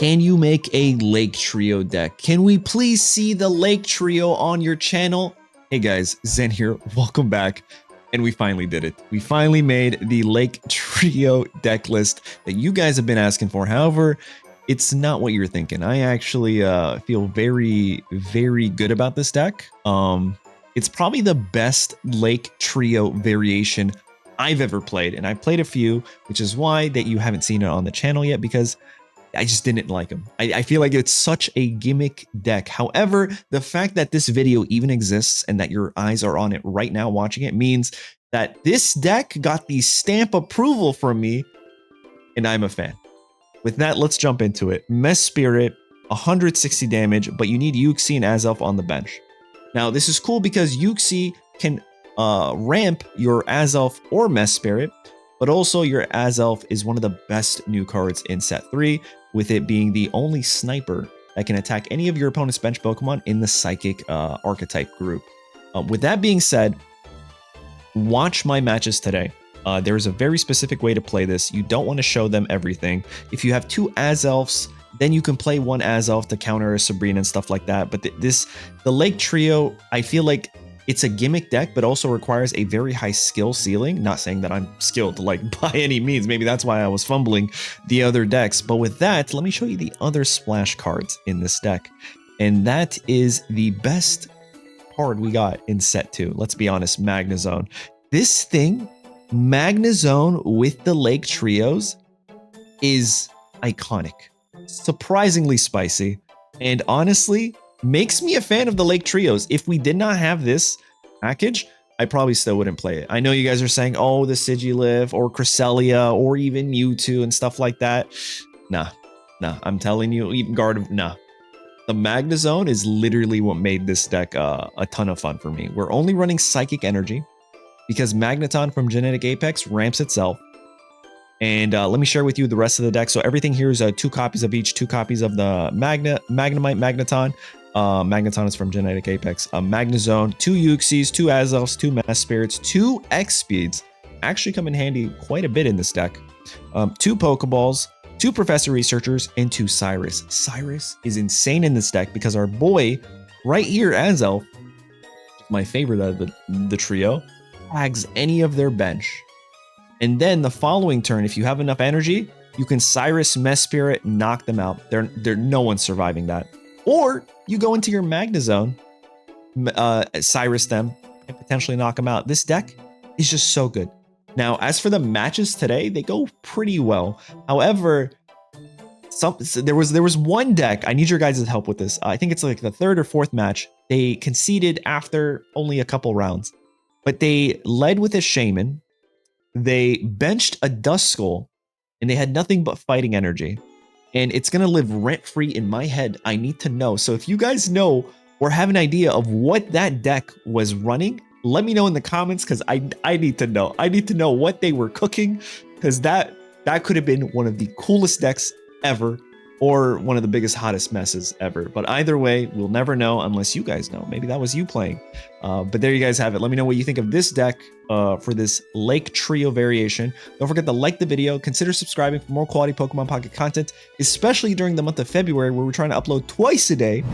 Can you make a Lake Trio deck? Can we please see the Lake Trio on your channel? Hey guys, Zen here, welcome back. And we finally did it. We finally made the Lake Trio deck list that you guys have been asking for. However, it's not what you're thinking. I actually feel very, very good about this deck. It's probably the best Lake Trio variation I've ever played. And I've played a few, which is why that you haven't seen it on the channel yet, because I just didn't like them. I feel like it's such a gimmick deck. However, the fact that this video even exists and that your eyes are on it right now watching it means that this deck got the stamp approval from me, and I'm a fan. With that, let's jump into it. Mespirit, 160 damage, but you need Uxie and Azelf on the bench. Now, this is cool because Uxie can ramp your Azelf or Mespirit, but also your Azelf is one of the best new cards in set 3, with it being the only sniper that can attack any of your opponent's bench Pokemon in the Psychic archetype group. With that being said, watch my matches today. There is a very specific way to play this. You don't want to show them everything. If you have 2 Azelfs, then you can play 1 Azelf to counter a Sabrina and stuff like that. But the Lake Trio, I feel like it's a gimmick deck, but also requires a very high skill ceiling. Not saying that I'm skilled like by any means. Maybe that's why I was fumbling the other decks. But with that, let me show you the other splash cards in this deck. And that is the best card we got in set 2. Let's be honest, Magnezone. This thing, Magnezone with the Lake Trios, is iconic. Surprisingly spicy. And honestly, makes me a fan of the Lake Trios. If we did not have this package, I probably still wouldn't play it. I know you guys are saying, oh, the Sigilyph or Cresselia or even Mewtwo and stuff like that. Nah, I'm telling you, even nah. The Magnezone is literally what made this deck a ton of fun for me. We're only running Psychic Energy because Magneton from Genetic Apex ramps itself. And let me share with you the rest of the deck. So everything here is 2 copies of each, 2 copies of the Magnemite, Magneton. Magneton is from Genetic Apex. Magnezone, 2 Uxies, 2 Azelfs, 2 Mespirits, 2 X-Speeds. Actually come in handy quite a bit in this deck. 2 Pokeballs, 2 Professor Researchers, and 2 Cyrus. Cyrus is insane in this deck because our boy right here, Azelf, my favorite of the trio, tags any of their bench. And then the following turn, if you have enough energy, you can Cyrus, Mespirit, knock them out. No one's surviving that. Or you go into your Magnezone, Cyrus them, and potentially knock them out. This deck is just so good. Now, as for the matches today, they go pretty well. However, there was one deck. I need your guys' help with this. I think it's like the 3rd or 4th match. They conceded after only a couple rounds, but they led with a Shaman. They benched a Duskull, and they had nothing but fighting energy. And it's going to live rent-free in my head. I need to know. So if you guys know or have an idea of what that deck was running, let me know in the comments, because I need to know. I need to know what they were cooking, because that could have been one of the coolest decks ever, or one of the biggest, hottest messes ever. But either way, we'll never know unless you guys know. Maybe that was you playing. But there you guys have it. Let me know what you think of this deck for this Lake Trio variation. Don't forget to like the video. Consider subscribing for more quality Pokemon Pocket content, especially during the month of February, where we're trying to upload twice a day,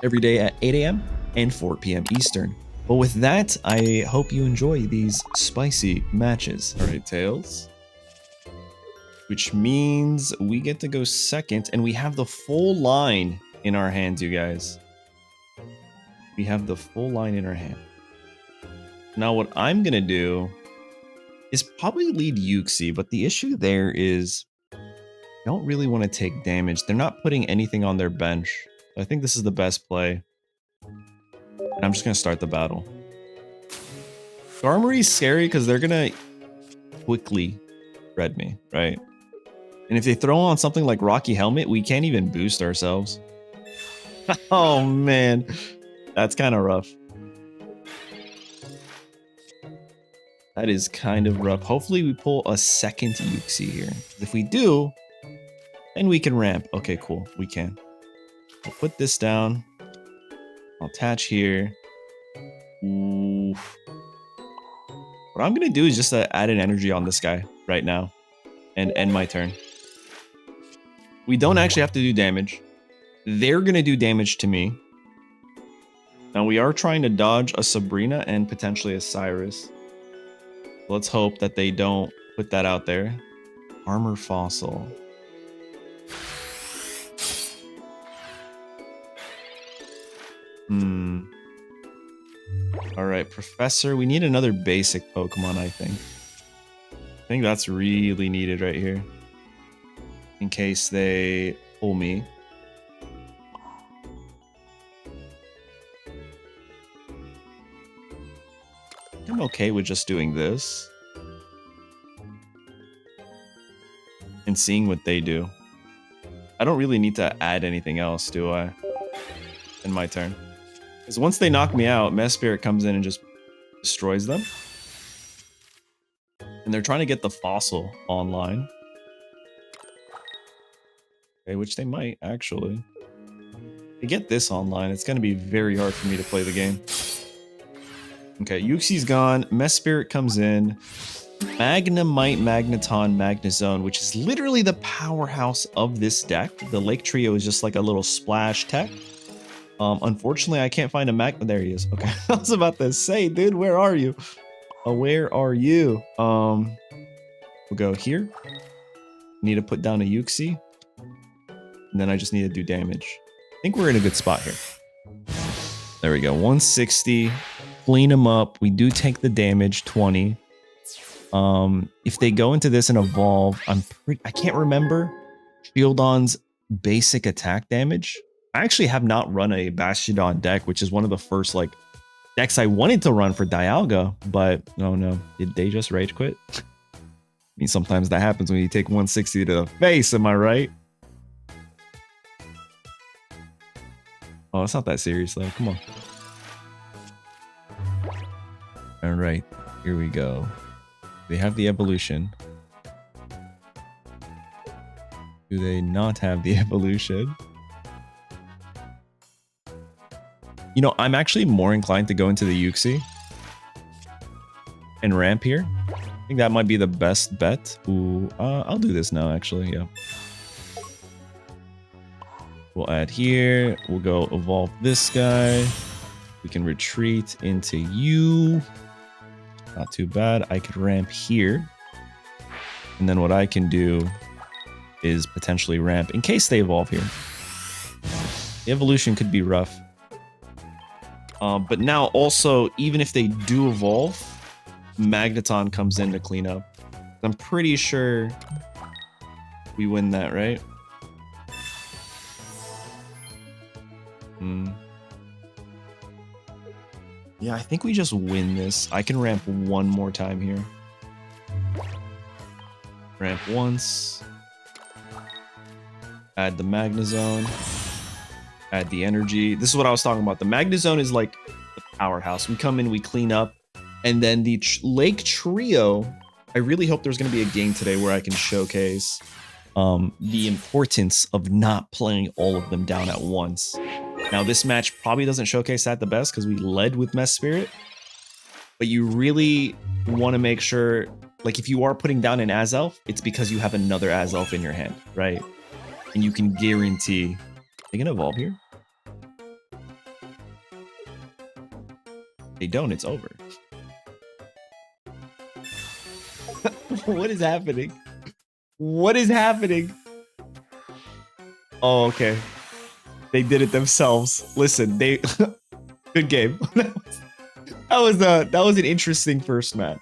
every day at 8 a.m. and 4 p.m. Eastern. But with that, I hope you enjoy these spicy matches. All right, Tails. Which means we get to go second, and we have the full line in our hands, you guys. We have the full line in our hand. Now, what I'm going to do is probably lead Uxie, but the issue there is I don't really want to take damage. They're not putting anything on their bench. I think this is the best play. And I'm just going to start the battle. Armory is scary because they're going to quickly shred me, right? And if they throw on something like Rocky Helmet, we can't even boost ourselves. Oh, man. That's kind of rough. That is kind of rough. Hopefully, we pull a second Uxie here. If we do, then we can ramp. Okay, cool. We can. I'll put this down. I'll attach here. Oof. What I'm going to do is just add an energy on this guy right now and end my turn. We don't actually have to do damage. They're going to do damage to me. Now we are trying to dodge a Sabrina and potentially a Cyrus. Let's hope that they don't put that out there. Armor Fossil. All right, Professor. We need another basic Pokemon, I think. I think that's really needed right here. In case they pull me. I'm okay with just doing this. And seeing what they do. I don't really need to add anything else, do I? In my turn. Because once they knock me out, Mespirit comes in and just destroys them. And they're trying to get the fossil online. Okay, which they might, actually. If they get this online, it's going to be very hard for me to play the game. Okay, Uxie's gone. Mespirit comes in. Magnemite, Magneton, Magnezone, which is literally the powerhouse of this deck. The Lake Trio is just like a little splash tech. Unfortunately, I can't find a there he is. Okay, I was about to say, dude, where are you? Where are you? We'll go here. Need to put down a Uxie. And then I just need to do damage. I think we're in a good spot here. There we go, 160. Clean them up. We do take the damage, 20. If they go into this and evolve, I can't remember Shieldon's basic attack damage. I actually have not run a Bastiodon deck, which is one of the first like decks I wanted to run for Dialga, but oh no, did they just rage quit? I mean, sometimes that happens when you take 160 to the face, am I right? Oh, it's not that serious though, come on. All right, here we go. They have the evolution. Do they not have the evolution? You know, I'm actually more inclined to go into the Uxie and ramp here. I think that might be the best bet. Ooh, I'll do this now, actually, yeah. We'll add here. We'll go evolve this guy. We can retreat into you. Not too bad. I could ramp here. And then what I can do is potentially ramp in case they evolve here. The evolution could be rough. But now also, even if they do evolve, Magneton comes in to clean up. I'm pretty sure we win that, right? Yeah, I think we just win this. I can ramp one more time here. Ramp once. Add the Magnezone. Add the energy. This is what I was talking about. The Magnezone is like the powerhouse. We come in, we clean up. And then the Lake Trio, I really hope there's going to be a game today where I can showcase the importance of not playing all of them down at once. Now, this match probably doesn't showcase that the best because we led with Mespirit. But you really want to make sure, like if you are putting down an Azelf, it's because you have another Azelf in your hand, right? And you can guarantee... They gonna evolve here? They don't, it's over. What is happening? What is happening? Oh, okay. They did it themselves. Listen, they good game. that was an interesting first match.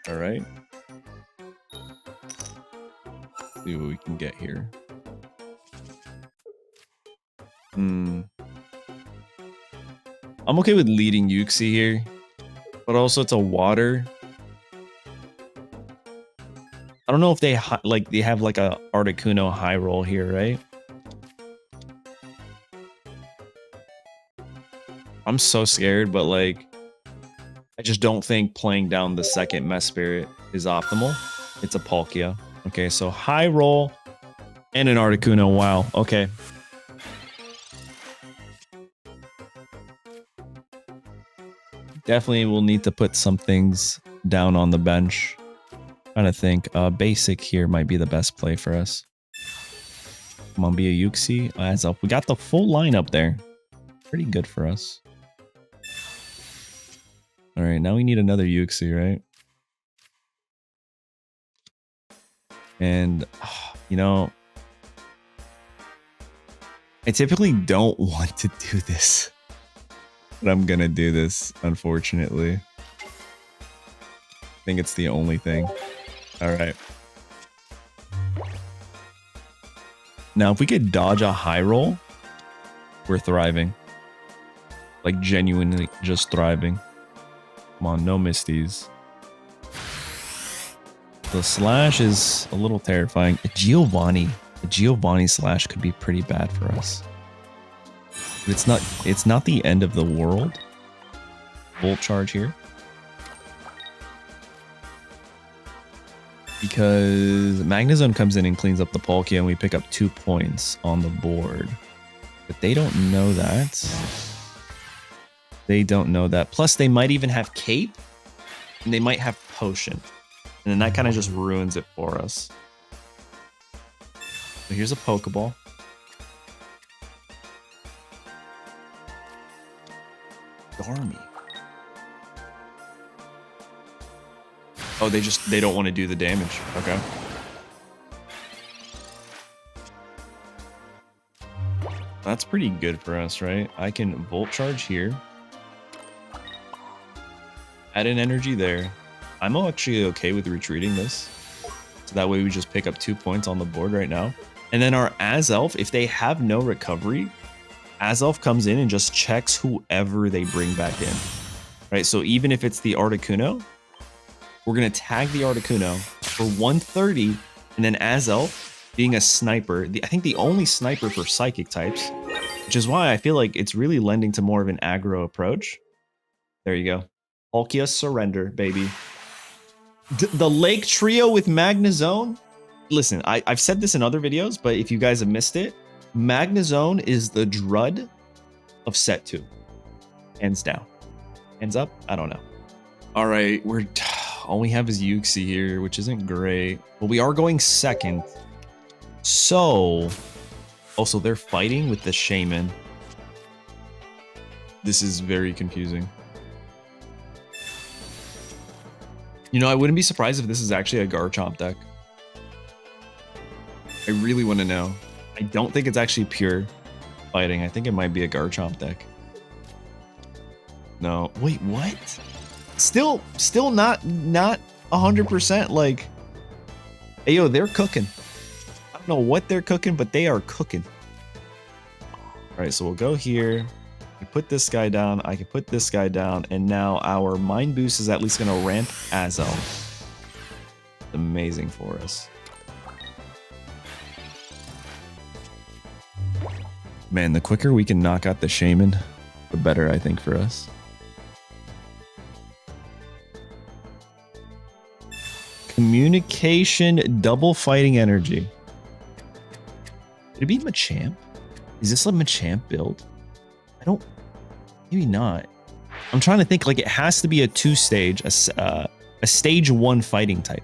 All right. See what we can get here. I'm okay with leading Uxie here, but also it's a water. I don't know if they have like a Articuno high roll here, right? I'm so scared, but like I just don't think playing down the second Mespirit is optimal. It's a Palkia. Okay, so high roll and an Articuno. Wow. Okay. Definitely will need to put some things down on the bench. Trying to think. Basic here might be the best play for us. Come on, be a Uxie. Azelf. We got the full lineup there. Pretty good for us. All right, now we need another Uxie, right? And, you know, I typically don't want to do this, but I'm going to do this, unfortunately. I think it's the only thing. All right. Now, if we could dodge a high roll, we're thriving. Like, genuinely just thriving. Come on, no misties. The slash is a little terrifying. A Giovanni slash could be pretty bad for us. But it's not the end of the world. Volt charge here. Because Magnezone comes in and cleans up the Palkia and we pick up 2 points on the board. But they don't know that. They don't know that. Plus, they might even have Cape. And they might have Potion. And then that kind of just ruins it for us. So here's a Pokeball. Darmy. Oh, they don't want to do the damage. Okay. That's pretty good for us, right? I can Volt Charge here. Add an energy there. I'm actually okay with retreating this. So that way we just pick up 2 points on the board right now. And then our Azelf, if they have no recovery, Azelf comes in and just checks whoever they bring back in. Right, so even if it's the Articuno, we're going to tag the Articuno for 130, and then Azelf, being a sniper, I think the only sniper for Psychic types, which is why I feel like it's really lending to more of an aggro approach. There you go. Palkia surrender, baby. The Lake Trio with Magnezone? Listen, I've said this in other videos, but if you guys have missed it, Magnezone is the Drud of set 2. Hands down. Hands up? I don't know. All right, all we have is Uxie here, which isn't great. But we are going second. So, also they're fighting with the Shaman. This is very confusing. You know, I wouldn't be surprised if this is actually a Garchomp deck. I really want to know. I don't think it's actually pure fighting. I think it might be a Garchomp deck. No. Wait, what? Still not 100% like... Hey, yo, they're cooking. I don't know what they're cooking, but they are cooking. All right, so we'll go here. We put this guy down. I can put this guy down. And now our Mind Boost is at least going to ramp Azelf. Amazing for us. Man, the quicker we can knock out the Shaman, the better, I think, for us. Communication, double fighting energy. Could it be Machamp? Is this a Machamp build? I don't... Maybe not. I'm trying to think, like, it has to be a 2-stage, a stage 1 fighting type.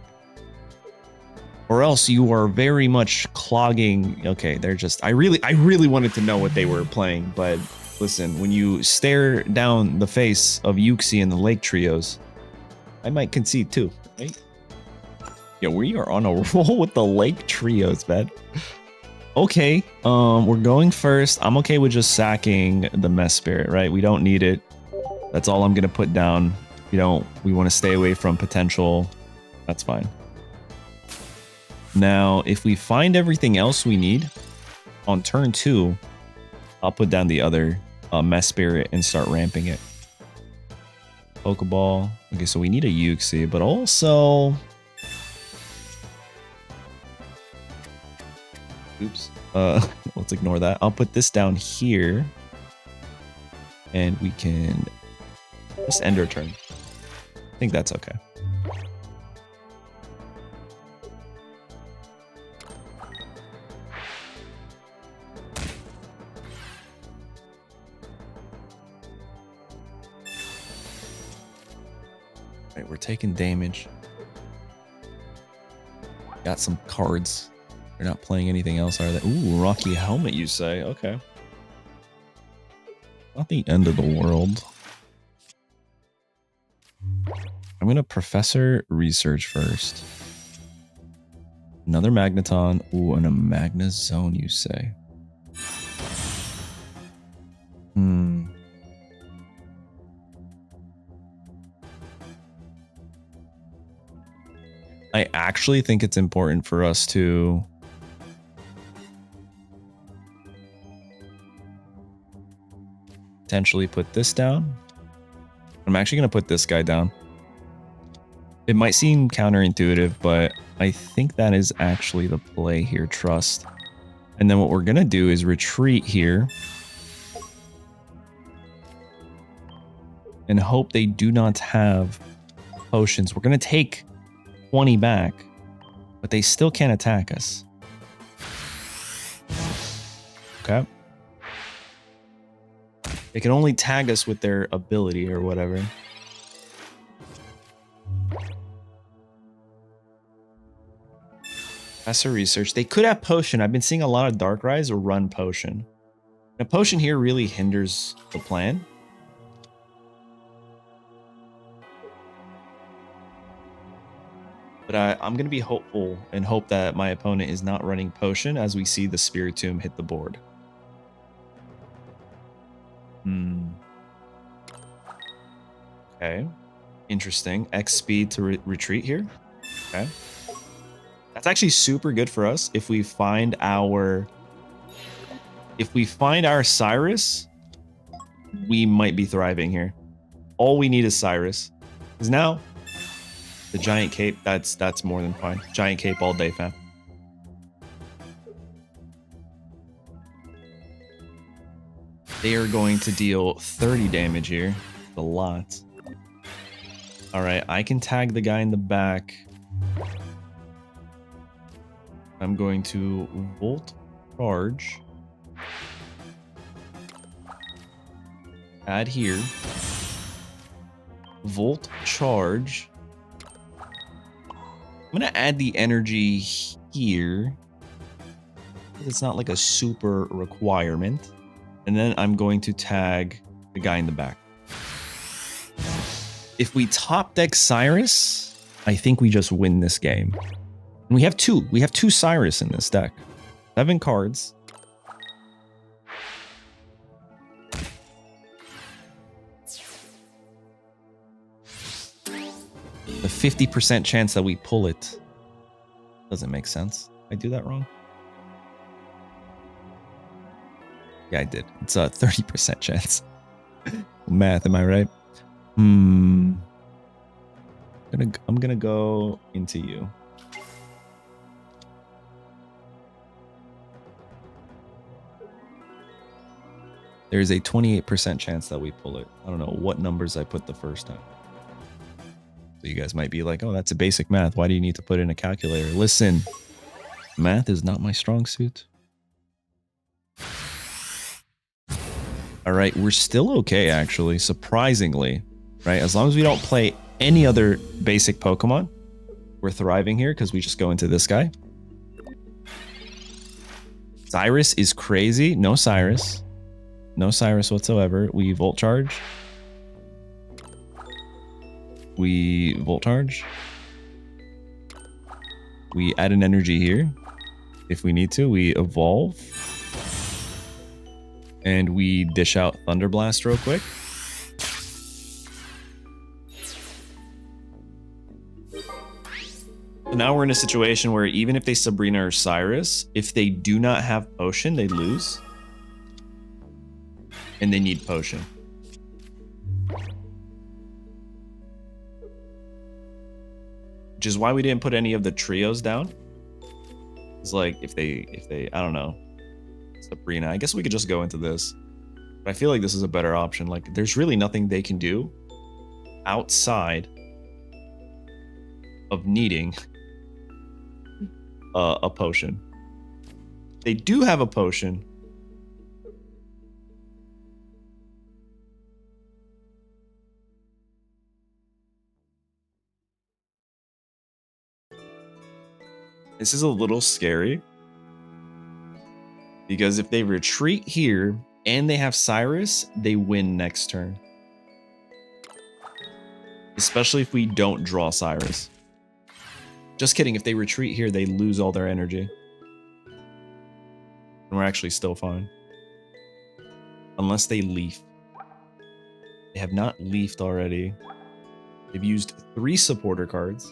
Or else you are very much clogging... Okay, they're just... I really wanted to know what they were playing, but listen, when you stare down the face of Uxie and the Lake Trios, I might concede too, right? Yeah, we are on a roll with the Lake Trios, man. Okay, we're going first. I'm okay with just sacking the Mespirit, right? We don't need it. That's all I'm gonna put down. We want to stay away from potential. That's fine. Now, if we find everything else we need on turn 2, I'll put down the other Mespirit and start ramping it. Pokeball. Okay, so we need a Uxie, but also... Oops. Let's ignore that. I'll put this down here. And we can just end our turn. I think that's okay. Alright, we're taking damage. Got some cards. They're not playing anything else, are they? Ooh, Rocky Helmet, you say? Okay. Not the end of the world. I'm going to Professor Research first. Another Magneton. Ooh, and a Magnezone, you say? I actually think it's important for us to potentially put this down. I'm actually going to put this guy down. It might seem counterintuitive, but I think that is actually the play here. Trust. And then what we're going to do is retreat here and hope they do not have potions. We're going to take 20 back, but they still can't attack us. Okay. They can only tag us with their ability or whatever. Professor Research. They could have Potion. I've been seeing a lot of Darkrai or run Potion. A Potion here really hinders the plan. But I'm going to be hopeful and hope that my opponent is not running Potion as we see the Spiritomb hit the board. Okay. Interesting. X speed to retreat here. Okay. That's actually super good for us if we find our... If we find our Cyrus, we might be thriving here. All we need is Cyrus. Because now, the Giant Cape, that's more than fine. Giant Cape all day, fam. They are going to deal 30 damage here. A lot. Alright, I can tag the guy in the back. I'm going to Volt Charge. Add here. Volt Charge. I'm going to add the energy here. It's not like a super requirement. And then I'm going to tag the guy in the back. If we top deck Cyrus, I think we just win this game. And we have two. We have two Cyrus in this deck. 7 cards. The 50% chance that we pull it doesn't make sense. I do that wrong? Yeah, I did. It's a 30% chance. Math, am I right? I'm gonna go into you. There's a 28% chance that we pull it. I don't know what numbers I put the first time. So you guys might be like, oh, that's a basic math. Why do you need to put in a calculator? Listen, math is not my strong suit. All right, we're still okay, actually, surprisingly, right? As long as we don't play any other basic Pokemon, we're thriving here because we just go into this guy. Cyrus is crazy. No Cyrus. No Cyrus whatsoever. We Volt Charge. We Volt Charge. We add an energy here. If we need to, we evolve. And we dish out Thunder Blast real quick. So now we're in a situation where even if they Sabrina or Cyrus, if they do not have Potion, they lose. And they need Potion. Which is why we didn't put any of the trios down. It's like if they I don't know. Sabrina. I guess we could just go into this. But I feel like this is a better option. Like there's really nothing they can do outside of needing a potion. They do have a potion. This is a little scary. Because if they retreat here and they have Cyrus, they win next turn. Especially if we don't draw Cyrus. Just kidding, if they retreat here, they lose all their energy. And we're actually still fine. Unless they leaf. They have not leafed already. They've used 3 supporter cards.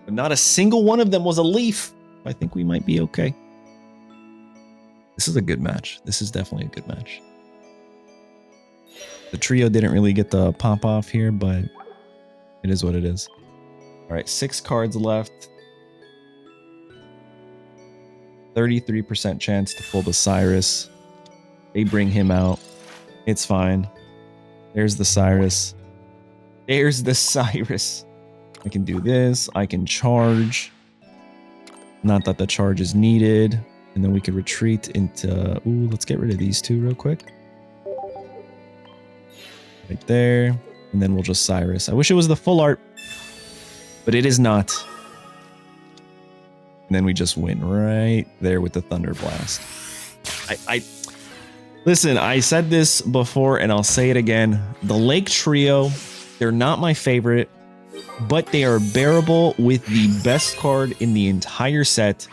But not a single one of them was a leaf. I think we might be okay. This is a good match. This is definitely a good match. The trio didn't really get the pop off here, but it is what it is. All right, 6 cards left. 33% chance to pull the Cyrus. They bring him out. It's fine. There's the Cyrus. There's the Cyrus. I can do this. I can charge. Not that the charge is needed. And then we could retreat into... Ooh, let's get rid of these 2 real quick. Right there. And then we'll just Cyrus. I wish it was the full art. But it is not. And then we just win right there with the Thunder Blast. Listen, I said this before and I'll say it again. The Lake Trio, they're not my favorite, but they are bearable with the best card in the entire set,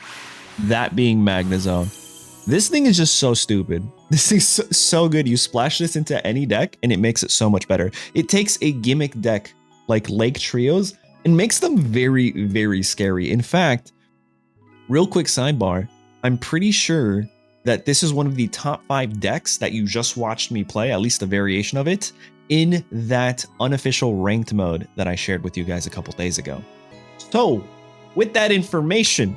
that being Magnezone. This thing is just so stupid. This thing's so good. You splash this into any deck and it makes it so much better. It takes a gimmick deck like Lake Trios and makes them very, very scary. In fact, real quick sidebar, I'm pretty sure that this is one of the top 5 decks that you just watched me play, at least a variation of it, in that unofficial ranked mode that I shared with you guys a couple days ago. So, with that information,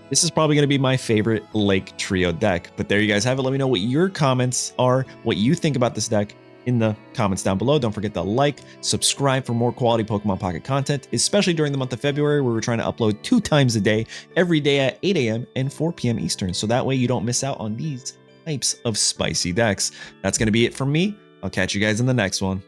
this is probably going to be my favorite Lake Trio deck. But there you guys have it. Let me know what your comments are, what you think about this deck in the comments down below. Don't forget to like, subscribe for more quality Pokemon Pocket content, especially during the month of February, where we're trying to upload 2 times a day, every day at 8 a.m. and 4 p.m. Eastern. So that way you don't miss out on these types of spicy decks. That's going to be it from me. I'll catch you guys in the next one.